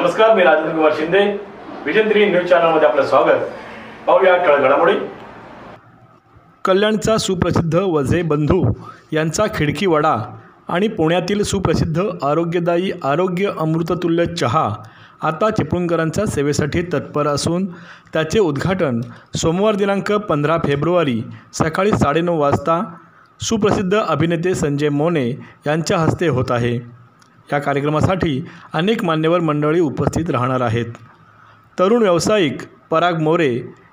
नमस्कार, मी Rajendra Kumar Shinde. Vision 3 news चॅनलमध्ये आपलं स्वागत. पाहूया ठळक घडामोडी. कल्याणचा सुप्रसिद्ध वझे बंधू यांचा खिडकी वडा आणि पुण्यातील सुप्रसिद्ध आरोग्यदायी आरोग्य अमृततुल्य चहा आता चिपळूणकरांच्या सेवेसाठी तत्पर असून त्याचे उद्घाटन सोमवार दिनांक 15 फेब्रुवारी सकाळी 9:30 वाजता सुप्रसिद्ध अभिनेते संजय मोने यांच्या हस्ते होत आहे. या कार्यक्रमासाठी अनेक मान्यवर मंडळी उपस्थित राहणार आहेत. तरुण व्यावसायिक पराग मोरे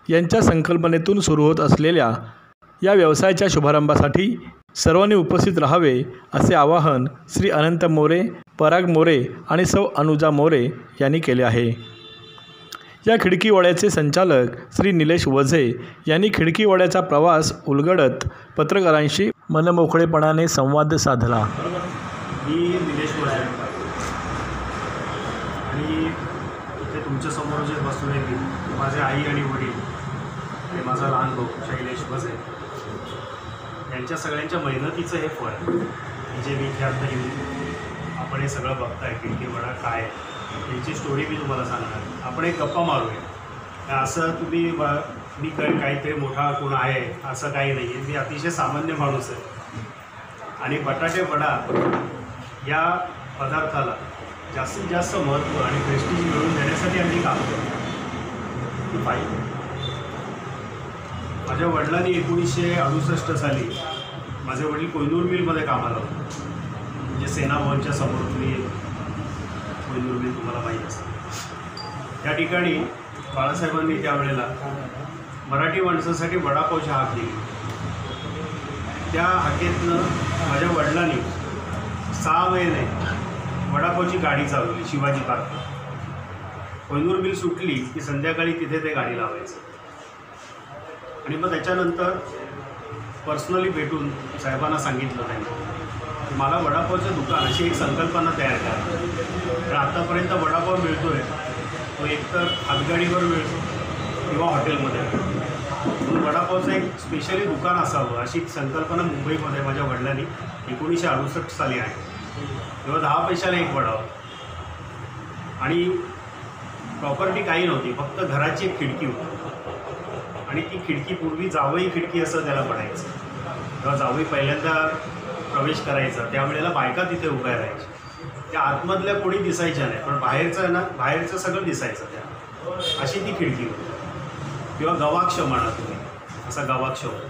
यांच्या संकल्पनेतून सुरू होत असलेल्या या व्यवसायाच्या शुभारंभासाठी सर्वांनी उपस्थित राहावे असे आवाहन श्री अनंत मोरे, पराग मोरे आणि सौ अनुजा मोरे यांनी केले आहे. या खिडकी वड्याचे संचालक श्री निलेश वझे यांनी खिडकी वड्याचा प्रवास उलगडत पत्रकारांशी मनमोकळेपणाने संवाद साधला. मी निलेश वझे आणि इथे तुमच्यासमोर जे बसून आहे ते माझे आई आणि वडील आणि माझा लहान भाऊ शैलेश वझे यांच्या सगळ्यांच्या मेहनतीचं हे फळ आहे की जे मी इथे आता येऊन आपण हे सगळं बघताय. खिडकी वडा काय यांची स्टोरी मी तुम्हाला सांगणार. आपण एक गप्पा मारूया. असं तुम्ही मी काहीतरी मोठा कोण आहे असं काही नाही आहे. मी अतिशय सामान्य माणूस आहे आणि बटाटे वडा या पदार्थाला जास्तीत जास्त महत्त्व आणि प्रेस्टिज मिळवून देण्यासाठी आम्ही काम करतो. पाहिजे माझ्या वडिलांनी 1968 साली माझे वडील कोयनूर मिलमध्ये कामाला होते. म्हणजे सेना भवनच्या समोर तुम्ही कोयनूर मिल तुम्हाला माहीत असेल. त्या ठिकाणी बाळासाहेबांनी त्यावेळेला मराठी माणसासाठी वडापावची हाक दिली. त्या हाकेतनं माझ्या वडिलांनी 6 महिने वडापावची गाडी चालवली शिवाजी पार्क. कोयनूर मिल सुटली की संध्याकाळी तिथे ते गाडी लावायचं आणि मग त्याच्यानंतर पर्सनली भेटून साहेबांना सांगितलं त्यांनी की मला वडापावचं दुकान अशी एक संकल्पना तयार करा. तर आतापर्यंत वडापाव मिळतो आहे तो एकतर हातगाडीवर मिळतो किंवा हॉटेलमध्ये म्हणून वडापावचं एक स्पेशली दुकान असावं अशी संकल्पना मुंबईमध्ये माझ्या वडिलांनी 1968 साली आहे. तेव्हा 10 पैशाला एक वडाव आणि प्रॉपर्टी काही नव्हती, फक्त घराची एक खिडकी होती आणि ती खिडकी पूर्वी जावई खिडकी असं त्याला म्हणायचं. तेव्हा जावई पहिल्यांदा प्रवेश करायचा त्यावेळेला बायका तिथे उभ्या राहायच्या. त्या आतमधल्या कोणी दिसायच्या नाही पण बाहेरचं ना बाहेरचं सगळं दिसायचं त्या. अशी ती खिडकी होती किंवा गवाक्ष म्हणा तुम्ही, असा गवाक्ष होता.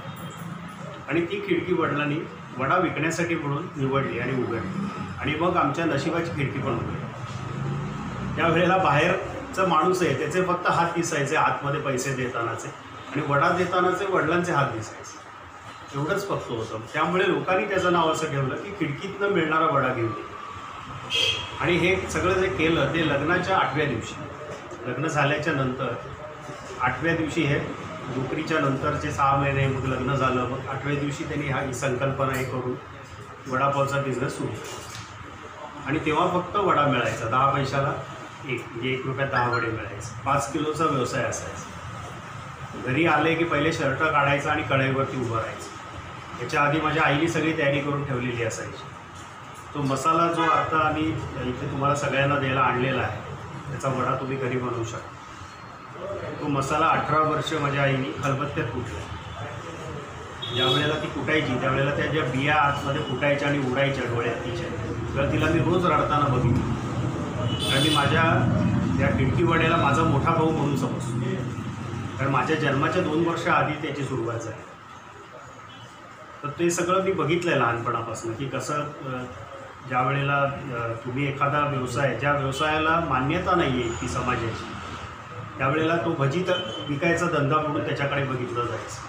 आणि ती खिडकी वडिलांनी वडा विकण्यासाठी म्हणून निवडली आणि उघडली आणि मग आमच्या नशिबाची खिडकी पण उघडली. त्यावेळेला बाहेरचा माणूस आहे त्याचे फक्त हात दिसायचे आतमध्ये पैसे देतानाचे आणि वडा देतानाचे वडिलांचे हात दिसायचे. एवढंच फक्त होतं. त्यामुळे लोकांनी त्याचं नाव असं ठेवलं की खिडकीतनं मिळणारा वडा घेऊन ये. आणि हे सगळं जे केलं ते लग्नाच्या 8व्या दिवशी. लग्न झाल्याच्या नंतर 8व्या दिवशी हे नोकरीच्या नंतरचे 6 महिने मग लग्न झालं. मग 8व्या दिवशी त्यांनी ही संकल्पना हे करून वडापावचा बिझनेस सुरू केला. आणि तेव्हा फक्त वडा मिळायचा 10 पैशाला एक, म्हणजे 1 रुपयात 10 वडे मिळायचे. 5 किलोचा व्यवसाय असायचा. घरी आले की पहिले शर्ट काढायचं आणि कढईवरती उभं राहायचं. याच्या आधी माझ्या आईने सगळी तयारी करून ठेवलेली असायची. तो मसाला जो आता आम्ही इथे तुम्हाला सगळ्यांना द्यायला आणलेला आहे त्याचा वडा तुम्ही घरी बनवू शकता. तो मसाला 18 वर्ष माझ्या आईने खलबत्त्यात कुटला. ज्या वेळेला ती कुटायची त्यावेळेला त्या ज्या बिया आतमध्ये फुटायच्या आणि उडायच्या डोळ्यात तिच्या, तर तिला मी रोज रडताना बघितलं. आणि मी माझ्या त्या खिडकी वड्याला माझा मोठा भाऊ म्हणून समजतो, कारण माझ्या जन्माच्या 2 वर्ष आधी त्याची सुरुवात झाली. तर ते सगळं मी बघितलं आहे लहानपणापासून की कसं ज्या वेळेला तुम्ही एखादा व्यवसाय ज्या व्यवसायाला मान्यता नाही आहे ती समाजाची त्यावेळेला तो भजी तर विकायचा धंदा म्हणून त्याच्याकडे बघितलं जायचं.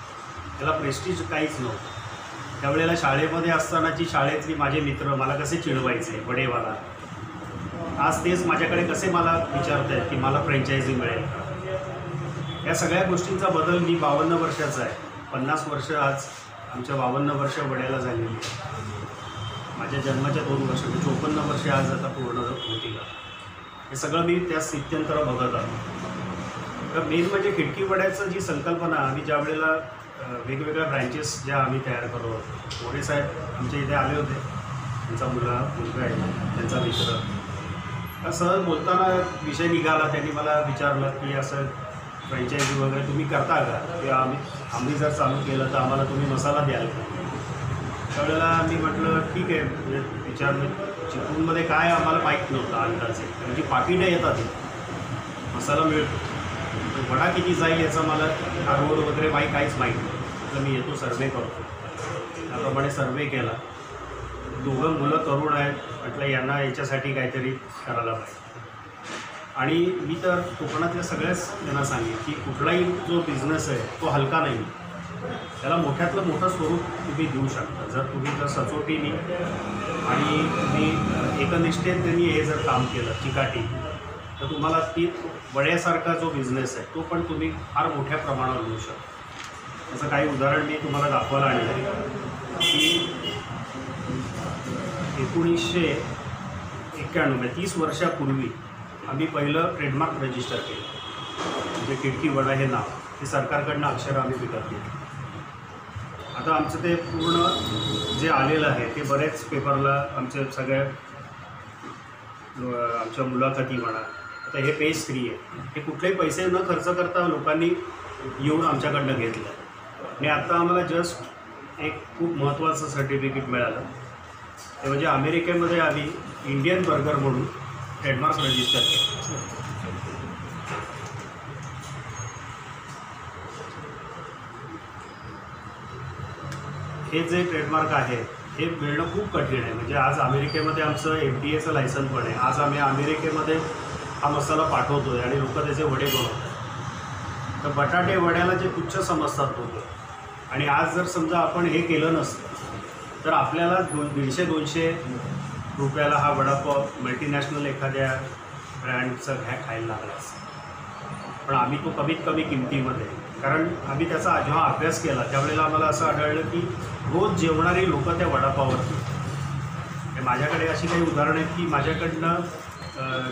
त्याला प्रेस्टिज काहीच नव्हतं. त्यावेळेला शाळेमध्ये असतानाची शाळेतली माझे मित्र मला कसे चिडवायचे वडेवाला, आज तेच माझ्याकडे कसे मला विचारत आहेत की मला फ्रँचायझी मिळेल का. या सगळ्या गोष्टींचा बदल मी 52 वर्षाचा आहे. 50 वर्ष आज आमच्या 52 वर्ष वड्याला झालेली आहे. माझ्या जन्माच्या 2 वर्ष 54 वर्ष आज आता पूर्ण होतील. हे सगळं मी त्या स्थित्यंतर बघत आलो. तर मेन म्हणजे खिडकी वड्याचं जी संकल्पना आम्ही ज्या वेळेला वेगवेगळ्या ब्रँचेस ज्या आम्ही तयार करत होतो, मोरे साहेब आमच्या इथे आले होते. त्यांचा मुलगा आहे, त्यांचा मित्र असं बोलताना विषय निघाला. त्यांनी मला विचारलं की असं फ्रँचायझी वगैरे तुम्ही करता का, किंवा आम्ही जर चालू केलं तर आम्हाला तुम्ही मसाला द्याल का. त्यावेळेला मी म्हटलं ठीक आहे, म्हणजे विचारलं. चिपळूणमध्ये काय आम्हाला माहीत नव्हतं अंदाजे, म्हणजे पाकिटं येतात मसाला मिळतो, पण वडा किती जाईल याचा मला हा रोड वगैरे काहीच माहीत नाही. म्हटलं मी येतो, सर्वे करतो. त्याप्रमाणे सर्वे केला. 2 मुलं तरुण आहेत. म्हटलं यांना याच्यासाठी काहीतरी करायला पाहिजे. आणि मी तर कोकणातल्या सगळ्याच त्यांना सांगेन की कुठलाही जो बिझनेस आहे तो हलका नाही. त्याला मोठ्यातलं मोठं स्वरूप तुम्ही देऊ शकता जर तुम्ही सचोटीने आणि तुम्ही एकनिष्ठेत त्यांनी हे जर काम केलं चिकाटी, तर तुम्हाला ती वड्यासारखा जो बिझनेस आहे तो पण तुम्ही फार मोठ्या प्रमाणावर देऊ शकता. असं काही उदाहरण मी तुम्हाला दाखवायला आणलं की 1991 म्हणजे 30 वर्षापूर्वी आम्ही पहिलं ट्रेडमार्क रजिस्टर केलं. म्हणजे खिडकी वडा हे नाव हे सरकारकडनं अक्षरं आम्ही विकत घेतली. आता आमचं ते पूर्ण जे आलेलं आहे ते बरेच पेपरला आमच्या सगळ्या आमच्या मुलाखती म्हणा. आता हे पेज 3 आहे. हे कुठलेही पैसे न खर्च करता लोकांनी येऊन आमच्याकडनं घेतलं. आणि आत्ता आम्हाला जस्ट एक खूप महत्त्वाचं सर्टिफिकेट मिळालं. ते म्हणजे अमेरिकेमध्ये आम्ही इंडियन बर्गर म्हणून ट्रेडमार्क रजिस्टर केलं. हे जे ट्रेडमार्क आहे हे मिळणं खूप कठीण आहे. म्हणजे आज अमेरिकेमध्ये आमचं FDAचं लायसन पण आहे. आज आम्ही अमेरिकेमध्ये हा मसाला पाठवतो आहे आणि लोक त्याचे वडे बनवतात. तर बटाटे वड्याला जे तुच्छ समजतात लोक, आणि आज जर समजा आपण हे केलं नसतं तर आपल्याला 150-200 रुपयाला हा वडापाव मल्टीनॅशनल एखाद्या ब्रँडचा खायला लागला असतं. पण आम्ही तो कमीत कमी किमतीमध्ये, कारण आम्ही त्याचा जेव्हा अभ्यास केला त्यावेळेला आम्हाला असं आढळलं की रोज जेवणारी लोकं त्या वडापाववरती. माझ्याकडे अशी काही उदाहरणं आहेत की माझ्याकडनं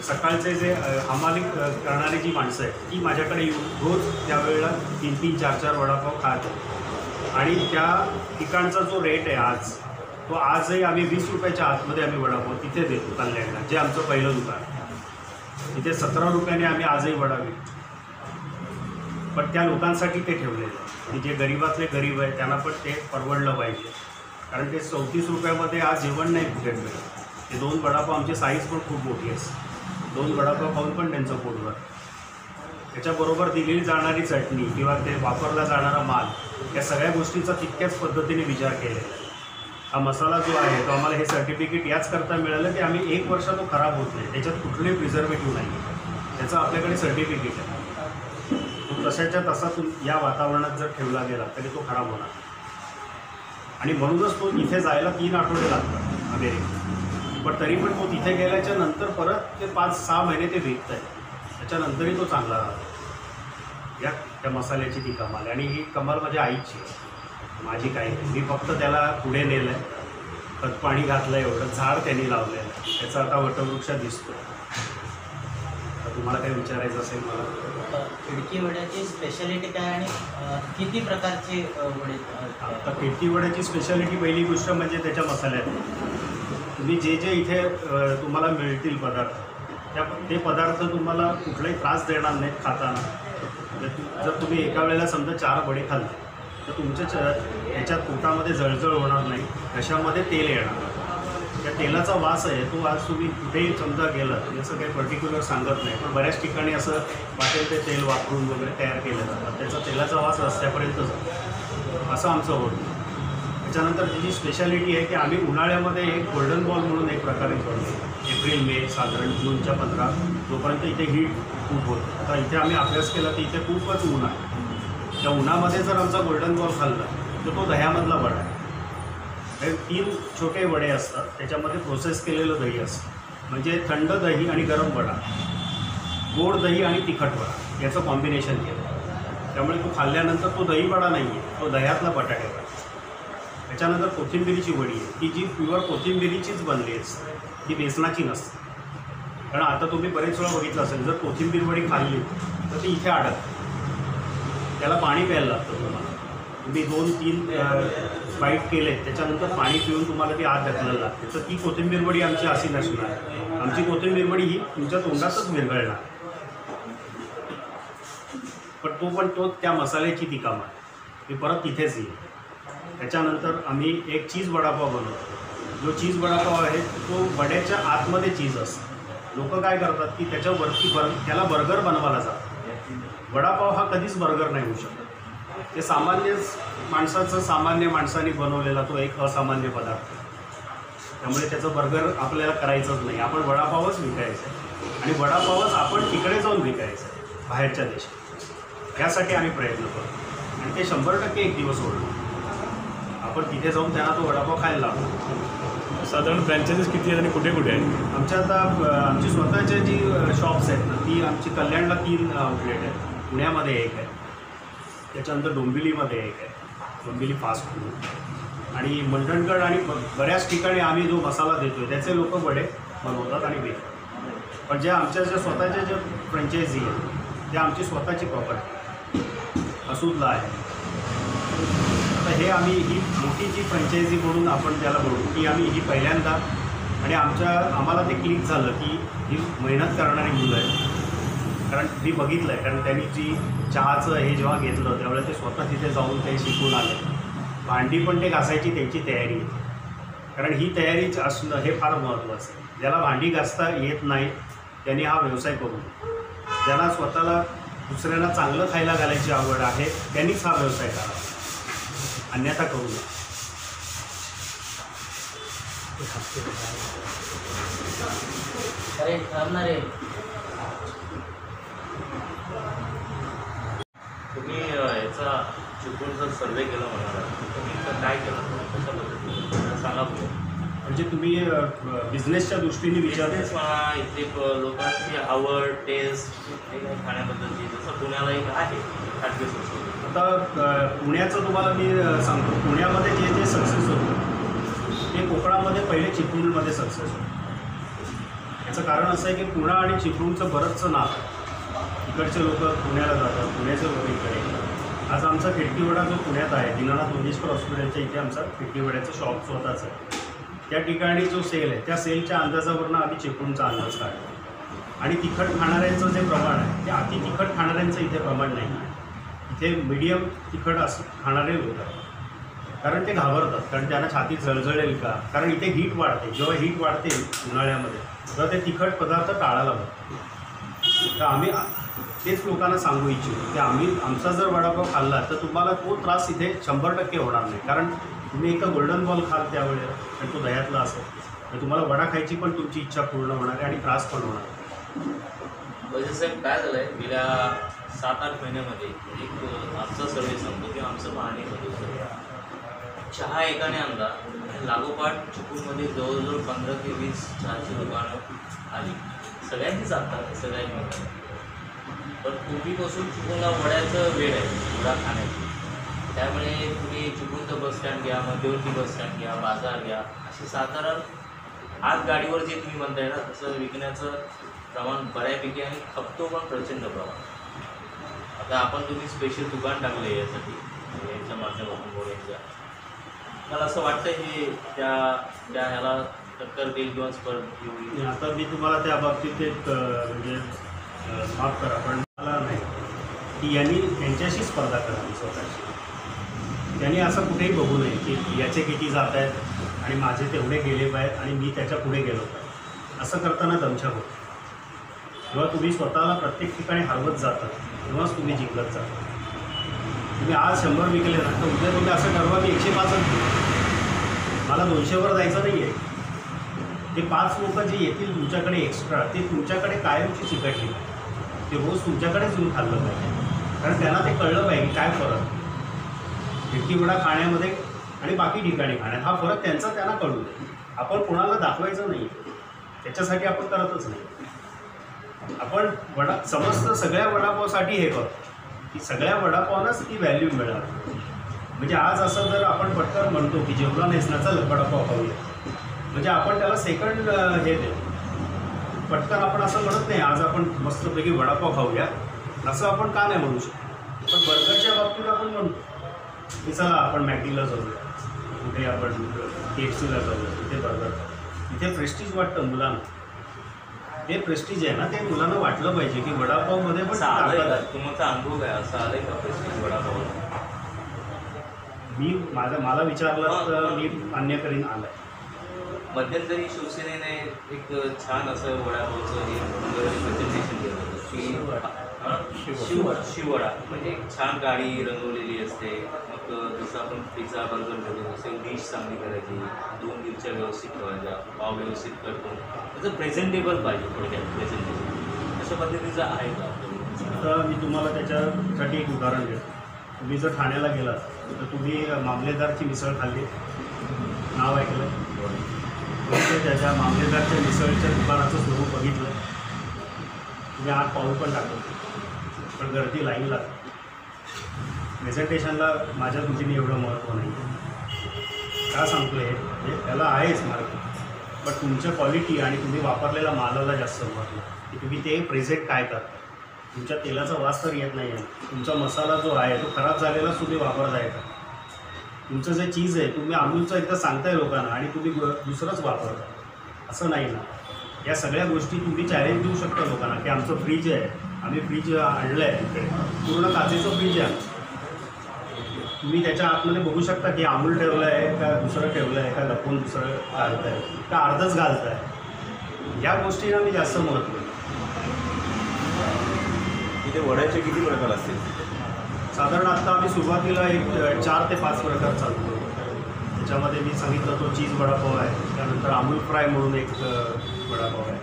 सकाळचे जे हमाली करणारी जी माणसं आहेत ती माझ्याकडे येऊन रोज त्यावेळेला 3-3, 4-4 वडापाव खात. आणि त्या ठिकाणचा जो रेट आहे आज, तो आजही आम्ही 20 रुपयाच्या आतमध्ये आम्ही वडापाव तिथे देतो कल्याणला, जे आमचं पहिलं दुकान. तिथे 17 रुपयाने आम्ही आजही वडा विकतो. पण त्या लोकांसाठी ते ठेवलेलं आहे की जे गरीबातले गरीब आहे त्यांना पण ते परवडलं पाहिजे. कारण ते 34 रुपयामध्ये आज जेवण नाही कुठे मिळत. ते 2 वडापाव, आमची साईज पण खूप मोठी आहे, 2 वडापाव खाऊन पण त्यांचं पोटभर. त्याच्याबरोबर दिली जाणारी चटणी किंवा ते वापरला जाणारा माल, या सगळ्या गोष्टीचा तितक्याच पद्धतीने विचार केलेला आहे. हा मसाला जो आहे तो आम्हाला हे सर्टिफिकेट याचकरता मिळालं की आम्ही 1 वर्ष तो खराब होत नाही, त्याच्यात कुठलेही प्रिझर्वेटिव्ह नाही, त्याचं आपल्याकडे सर्टिफिकेट आहे. तो तशाच्या तसा या वातावरणात जर ठेवला गेला तरी तो खराब होणार. आणि म्हणूनच तो इथे जायला 3 आठवडे लागतात अमेरिकेत. पण तरी पण तो तिथे गेल्याच्या नंतर परत ते 5-6 महिने ते विकत आहे. त्याच्यानंतरही तो चांगला राहतो. या त्या मसाल्याची ती कमाल. आणि ही कमाल माझ्या आईची, माझी काही नाही. मी फक्त त्याला पुढे नेलं आहे, खतपाणी घातलं, एवढं झाड त्यांनी लावलेलं आहे, त्याचा आता वटवृक्ष दिसतो. तर तुम्हाला काही विचारायचं असेल मला? खिडकी वड्याची स्पेशालिटी काय आणि किती प्रकारचे वडे? आता खिडकी वड्याची स्पेशालिटी पहिली गोष्ट म्हणजे त्याच्या मसाल्यात. तुम्ही जे जे इथे तुम्हाला मिळतील पदार्थ, ते पदार्थ तुम्हाला कुठलाही त्रास देणार नाहीत खाताना. जर तुम्ही एका वेळेला समजा 4 वडे खाल्ले तर तुमच्या याच्यात पोटामध्ये जळजळ होणार नाही, घशामध्ये तेल येणार. त्या तेलाचा वास आहे तो आज तुम्ही कुठेही समजा गेलं, जसं काही पर्टिक्युलर सांगत नाही, पण बऱ्याच ठिकाणी असं वाटेल ते तेल वापरून वगैरे तयार केलं जातं, त्याचा तेलाचा वास रस्त्यापर्यंत जातो. असं आमचं होतं. त्याच्यानंतर त्याची स्पेशालिटी आहे की आम्ही उन्हाळ्यामध्ये एक गोल्डन बॉल म्हणून एक प्रकारे करतो. एप्रिल-मे साधारण जूनच्या 15 जोपर्यंत इथे हीट खूप होतं. आता इथे आम्ही अभ्यास केला की इथे खूपच ऊन आहे. त्या उन्हामध्ये जर आमचा गोल्डन बॉल खाल्ला तर तो दह्यामधला वडा आहे. हे 3 छोटे वडे असतात, त्याच्यामध्ये प्रोसेस केलेलं दही असतं. म्हणजे थंड दही आणि गरम वडा, गोड दही आणि तिखट वडा याचं कॉम्बिनेशन केलं. त्यामुळे तो खाल्ल्यानंतर तो दही वडा नाही आहे, तो दह्यातला बटाटे वडा. त्याच्यानंतर कोथिंबिरीची वडी आहे, की जी प्युअर कोथिंबिरीचीच बनली असते, ती बेसनाची नसते. कारण आता तुम्ही बरेच वेळा बघितलं असेल, जर कोथिंबीर वडी खाल्ली तर ती इथे अडकते, त्याला पाणी प्यायला लागतं तुम्हाला. तुम्ही 2-3 बाईट केले त्याच्यानंतर पाणी पिऊन तुम्हाला ती आत ढकलायला लागते. तर ती कोथिंबीर वडी आमची अशी नसणार. आमची कोथिंबीर वडी ही तुमच्या तोंडातच विरघळणार. पण तो त्या मसाल्याची ती काम आहे. ती परत तिथेच येईल. त्याच्यानंतर आम्ही एक चीज वडापाव बनवतो. जो चीज वडापाव आहे तो वड्याच्या आतमध्ये चीज असतो. लोक काय करतात की त्याच्यावरती त्याला बर्गर बनवायला जातात. वडापाव हा कधीच बर्गर नाही होऊ शकत. ते सामान्य माणसाने बनवलेला तो एक असामान्य पदार्थ. त्यामुळे त्याचं बर्गर आपल्याला करायचंच नाही. आपण वडापावच विकायचं आणि वडापावच आपण तिकडे जाऊन विकायचं बाहेरच्या देशात. यासाठी आम्ही प्रयत्न करतो आणि ते 100% एक दिवस ओढलो. आपण तिथे जाऊन त्यांना तो वडापाव खायला लागतो. साधारण फ्रँचायझीज किती आहेत आणि कुठे कुठे आहेत? आमच्या आता आमची स्वतःच्या जी शॉप्स आहेत ना ती आमची कल्याणला 3 आउटलेट आहेत. पुण्यामध्ये एक आहे, त्याच्यानंतर डोंबिवलीमध्ये एक आहे, डोंबिवली फास्ट फूड, आणि मंडणगड आणि बऱ्याच ठिकाणी आम्ही जो मसाला देतो आहे त्याचे लोक वडे बनवतात आणि विकतात. पण ज्या स्वतःच्या ज्या फ्रँचायझी आहेत त्या आमची स्वतःची प्रॉपर्टी असूदला आहे. आता हे आम्ही ही मोठी जी फ्रँचायझी म्हणून आपण त्याला बोलू की आम्ही ही पहिल्यांदा आणि आम्हाला ते क्लिक झालं की ही मेहनत करणारी मुलं आहेत. कारण मी बघितलं आहे, कारण त्यांनी जी चहाचं हे जेव्हा घेतलं त्यावेळेस ते स्वतः तिथे जाऊन ते शिकून आले. भांडी पण ते घासायची त्यांची तयारी आहे. कारण ही तयारी असणं हे फार महत्त्वाचं आहे. ज्याला भांडी घासता येत नाही त्यांनी हा व्यवसाय करू नये. ज्याला स्वतःला दुसऱ्यांना चांगलं खायला घालायची आवड आहे त्यांनीच हा व्यवसाय करावा, अन्यथा करू नये. अरे थांबणार आहे. तुम्ही याचा चिपळूणचा सर्वे केला म्हणाला, तुम्ही तर काय केलं, कशा पद्धतीने सांगा बघू. म्हणजे तुम्ही बिझनेसच्या दृष्टीने बिझनेस म्हणा, इथे लोकांची आवड, टेस्ट, हे काही खाण्याबद्दलची, जसं पुण्याला एक आहे खाद्य संस्कृती. आता पुण्याचं तुम्हाला मी सांगतो, पुण्यामध्ये जे जे सक्सेस होतं ते कोकणामध्ये पहिले चिपळूणमध्ये सक्सेस होतं. याचं कारण असं आहे की पुणा आणि चिपळूणचं बरंचसं नाव आहे. इकडचे लोक पुण्याला जातात, पुण्याचे लोक इकडे. आज आमचा खिडकीवडा जो पुण्यात आहे, दीनानाथ मंगेशकर हॉस्पिटलच्या इथे आमचा खिडकीवड्याचं शॉप स्वतःच आहे. त्या ठिकाणी जो सेल आहे त्या सेलच्या अंदाजावरनं आम्ही चिपळूणचा अंदाज काढतो. आणि तिखट खाणाऱ्यांचं जे प्रमाण आहे ते अति तिखट खाणाऱ्यांचं इथे प्रमाण नाही आहे. इथे मीडियम तिखट खाणारे लोक आहेत. कारण ते घाबरतात, कारण त्यांना छातीत जळजळेल का, कारण इथे हीट वाढते. जेव्हा हीट वाढते उन्हाळ्यामध्ये तेव्हा ते तिखट पदार्थ टाळायला लागतात. तर आम्ही तेच लोकांना सांगू इच्छितो की आमचा जर वडापाव खाल्ला तर तुम्हाला तो त्रास इथे 100% होणार नाही. कारण तुम्ही एका गोल्डन बॉल खाल त्यावेळेला आणि तो दह्यातला असेल तर तुम्हाला वडा खायची पण तुमची इच्छा पूर्ण होणार आहे आणि त्रास पण होणार. म्हणजे साहेब काय झालं आहे, गेल्या 7-8 महिन्यामध्ये एक आमचा सर्वे सांगतो की आमचं पाहणीमध्ये चहा एकाने आणला आणि लागोपाठ चिपळूणमध्ये जवळजवळ 15 ते 20 चहाची दुकानं आली. सगळ्यांनीच आणतात, सगळ्यांनी. पण पूर्वीपासून चिपळूणला वड्याचं वेळ आहे, वडा खाण्याची. त्यामुळे तुम्ही चिपळूणचं बसस्टँड घ्या, मध्यवर्ती बसस्टँड घ्या, बाजार घ्या, असे साधारण आज गाडीवर जे तुम्ही म्हणताय ना तसं विकण्याचं प्रमाण बऱ्यापैकी आणि खपतो पण प्रचंड प्रमाण. आता तुम्ही स्पेशल दुकान टाकलं आहे यासाठी, यांच्या माध्यमातून बोलायच्या, मला असं वाटतं हे त्या ह्याला टक्कर देईल किंवा स्पर्धा होईल. आता मी तुम्हाला त्या बाबतीत एक म्हणजे माफ करा पण मला नाही की यांच्याशी स्पर्धा करावी स्वतःची. त्यांनी असं कुठेही बघू नये की याचे किती जात आहेत आणि माझे तेवढे गेले पाहिजेत आणि मी त्याच्या पुढे गेलो पाहिजे. असं करताना दमछाक होतो. जेव्हा तुम्ही स्वतःला प्रत्येक ठिकाणी हरवत जाता तेव्हाच तुम्ही जिंकत जाता. तुम्ही आज 100 विकले ना तर उद्या तुम्ही असं ठरवा की 105च मला 200वर जायचं नाही आहे. ते 5 लोक जे येतील तुमच्याकडे एक्स्ट्रा ते तुमच्याकडे कायमची चिकटली, ते रोज तुमच्याकडेच येऊन खाल्लं पाहिजे. कारण त्यांना ते कळलं पाहिजे की काय फरक खिडकीवडा खाण्यामध्ये आणि बाकी ठिकाणी खाण्यात, हा फरक त्यांना कळू दे. आपण कोणाला दाखवायचं नाही, त्याच्यासाठी आपण करतच नाही. आपण समस्त सगळ्या वडापावसाठी हे करतो की सगळ्या वडापावनाच ती व्हॅल्यू मिळाली. म्हणजे आज असं जर आपण पटकन म्हणतो की जेवला नाहीस ना चल वडापाव खाऊया, म्हणजे आपण त्याला सेकंड हे देतो. पटकन आपण असं म्हणत नाही आज आपण मस्तपैकी वडापाव खाऊया, असं आपण का नाही म्हणू शकतो. पण बर्गरच्या बाबतीत आपण म्हणतो की चला आपण मॅकडीला जाऊया, कुठे आपण KFCला जाऊया, तिथे बर्गर खाऊ. इथे प्रेस्टिज वाटतं मुलांना. हे प्रेस्टिज आहे ना, ते मुलांना वाटलं पाहिजे की वडापावमध्ये पण असं आलंय ताकद का? आहे. तुमचा अनुभव काय असं आलंय का प्रेस्टिज वडापाव? मला विचारलं तर मी मान्य करीन आलं. मध्यंतरी शिवसेनेने एक छान असं वडापावचं हे प्रेझेंटेशन केलं होतं की शिववडा म्हणजे एक छान गाडी रंगवलेली असते. मग जसं आपण पिझ्झा बर्गर ठेवतो तसे डिश चांगली करायची, 2 मिरच्या व्यवस्थित ठेवायच्या, पाव व्यवस्थित करतो, त्याचं प्रेझेंटेबल पाहिजे. थोडक्यात प्रेझेंटेशन अशा पद्धतीचं आहे का आपल्याला? तर मी तुम्हाला त्याच्यासाठी एक उदाहरण देतो. तुम्ही जर ठाण्याला गेलात तर तुम्ही मामलेदारची मिसळ खाल्ली, नाव ऐकलं? तुम्ही त्याच्या मामलेदारच्या मिसळच्या दुकानाचं स्वरूप बघितलं, तुम्ही आत पाऊल पण टाकलं, पण गर्दी लाईन लागते. प्रेझेंटेशनला माझ्या दृष्टीने एवढं महत्त्व नाही. का सांगतो हे म्हणजे त्याला आहेच मार्केट, पण तुमच्या क्वालिटी आणि तुम्ही वापरलेल्या मालाला जास्त महत्त्व, की तुम्ही ते प्रेझेंट काय करता. तुमच्या तेलाचा वास तर येत नाही आहे, तुमचा मसाला जो आहे तो खराब झालेलाच तुम्ही वापरताय का. तुमचं जे चीज आहे तुम्ही अमूलचं एकदा सांगताय लोकांना आणि तुम्ही दुसरंच वापरता, असं नाही ना. या सगळ्या गोष्टी तुम्ही चॅलेंज देऊ शकता लोकांना की आमचं फ्रीज आहे, आम्ही फ्रीज आणलं आहे, इकडे पूर्ण काचेचं फ्रीज आहे. तुम्ही त्याच्या आतमध्ये बघू शकता की अमूल ठेवलं आहे का दुसरं ठेवलं आहे का लपवून दुसरं घालत आहे का अर्धच घालत आहे. या गोष्टींना मी जास्त महत्त्व देतो. इथे वड्याचे किती प्रकार असतील? साधारण आत्ता आम्ही सुरुवातीला एक 4 ते 5 प्रकार चालतो. त्याच्यामध्ये मी सांगितलं तो चीज वडापाव आहे, त्यानंतर अमूल फ्राय म्हणून एक वडापाव आहे,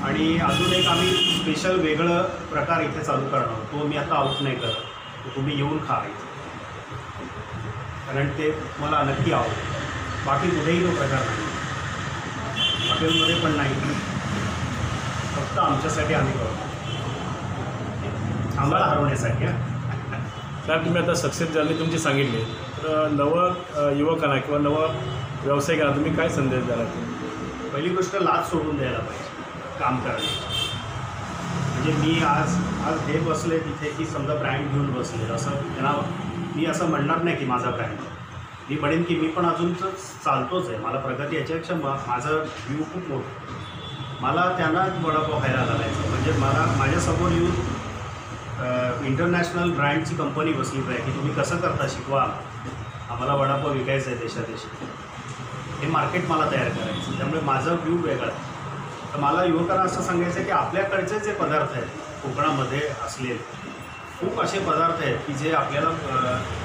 आणि अजून एक आम्ही स्पेशल वेगळं प्रकार इथे चालू करणार आहोत. तो मी आता आऊट नाही करत, तो तुम्ही येऊन खा इथे, कारण ते मला नक्की आवडेल. बाकी कुठेही तो प्रकार नाही, हॉटेलमध्ये पण नाही, फक्त आमच्यासाठी आम्ही करतो, आम्हाला हरवण्यासाठी. साहेब तुम्ही आता सक्सेस झाली तुमची सांगितली, तर नवं युवकांना किंवा नवं व्यावसायिकांना तुम्ही काय संदेश द्याल? पहिली गोष्ट लाज सोडून द्यायला पाहिजे काम करण्याची. म्हणजे मी आज हे बसले तिथे की समजा ब्रँड घेऊन बसले, असं त्यांना मी असं म्हणणार नाही की माझा ब्रँड. मी म्हणेन की मी पण अजून चालतोच आहे, मला प्रगती याच्यापेक्षा माझं व्ह्यू खूप मोठं. मला त्यांना वडापाव खायला घालायचं म्हणजे मला माझ्यासमोर येऊन इंटरनॅशनल ब्रँडची कंपनी बसली पाहिजे की तुम्ही कसं करता शिकवा, आम्हाला वडापाव विकायचं आहे देशादेशी. हे मार्केट मला तयार करायचं, त्यामुळे माझं व्ह्यू वेगळा आहे. तर मला युवकांना असं सांगायचं आहे की आपल्याकडचे जे पदार्थ आहेत कोकणामध्ये असलेले खूप असे पदार्थ आहेत की जे आपल्याला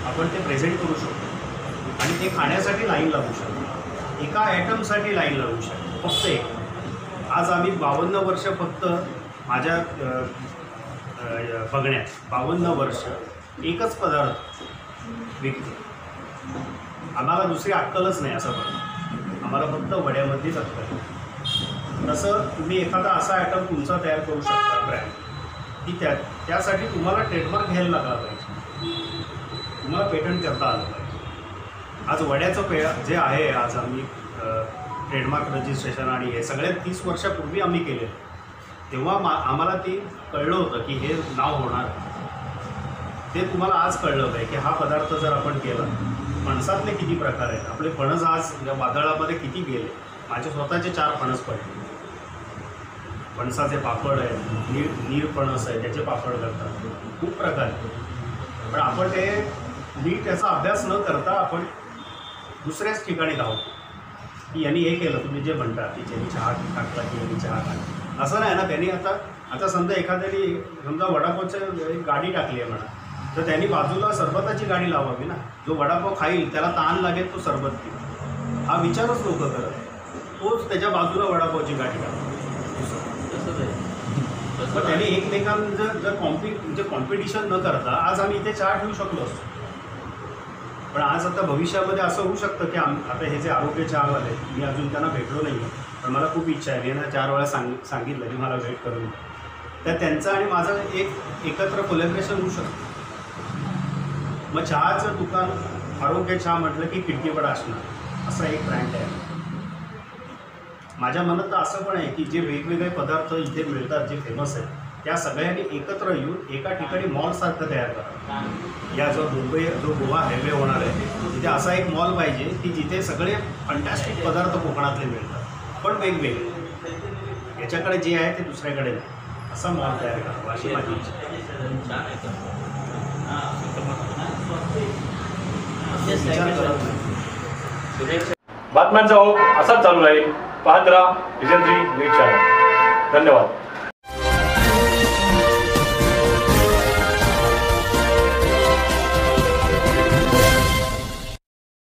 आपण ते प्रेझेंट करू शकतो आणि ते खाण्यासाठी लाईन लागू शकतो. एका आयटमसाठी लाईन लागू शकतो, फक्त एक. आज आम्ही 52 वर्ष फक्त माझ्या बघण्यात 52 वर्ष एकच पदार्थ विकतो. आम्हाला दुसरी अक्कलच नाही असं म्हणतो, आम्हाला फक्त वड्यामध्येच अक्कल आहे. तसं तुम्ही एखादा असा आयटम तुमचा तयार करू शकता ब्रँड की त्यासाठी तुम्हाला ट्रेडमार्क घ्यायला लागला पाहिजे, तुम्हाला पेटंट करता आलं पाहिजे. आज वड्याचं जे आहे, आज आम्ही ट्रेडमार्क रजिस्ट्रेशन आणि हे सगळे 30 वर्षापूर्वी आम्ही केले, तेव्हा आम्हाला ते कळलं होतं की हे नाव होणार. ते तुम्हाला आज कळलं पाहिजे की हा पदार्थ जर आपण केला. फणसातले किती प्रकार आहेत, आपले फणस आज या वादळामध्ये किती गेले. माझे स्वतःचे 4 फणस पडले. फणसाचे पापड आहेत, नीर फणस आहे त्याचे पापड करतात, खूप प्रकार आहेत. पण आपण ते नीट त्याचा अभ्यास न करता आपण दुसऱ्याच ठिकाणी धावतो की यांनी हे केलं, तुम्ही जे म्हणता की ज्यांनी चहा टाकला की यांनी चहा टाकला, असं नाही ना. त्यांनी आता समजा एखाद्याने समजा वडापावचं एक गाडी टाकली आहे म्हणा, तर त्यांनी बाजूला सरबताची गाडी लावावी ना. जो वडापाव खाईल त्याला ताण लागेल तो सरबत पिईल, हा विचारच लोक करत आहे. तोच त्याच्या बाजूला वडापावची गाडी टाकतो. तर त्यांनी एकमेकांचं जर कॉम्पिटिशन न करता आज आम्ही इथे चहा ठेवू शकलो असतो. पण आज आता भविष्यामध्ये असं होऊ शकतं की आता हे जे आरोग्य चहावाले, मी अजून त्यांना भेटलो नाही आहे, पण मला खूप इच्छा आहे. मी यांना 4 वेळा सांगितलं की मला भेट करून, तर त्यांचं आणि माझं एकत्र कोलॅबरेशन होऊ शकतं. मग चहाचं दुकान आरोग्य चहा म्हटलं की खिडकीवडा असणार, असा एक ब्रँड आहे. माझ्या मनात तर असं पण आहे की जे वेगवेगळे पदार्थ इथे मिळतात जे फेमस आहेत त्या सगळ्यांनी एकत्र येऊन एका ठिकाणी मॉलसारखं तयार करा. या जो गोवा हायवे होणार आहे तिथे असा एक मॉल पाहिजे की जिथे सगळे फंटॅस्टिक पदार्थ कोकणातले मिळतात पण वेगवेगळे. याच्याकडे जे आहे ते दुसऱ्याकडे नाही असा मॉल तयार करावा अशी माझी इच्छा आहे. विचार करत नाही. बातम्यांचा ओघ असाच चालू राहील. पाहत राहा विजन 3 न्यूज चॅनल. धन्यवाद.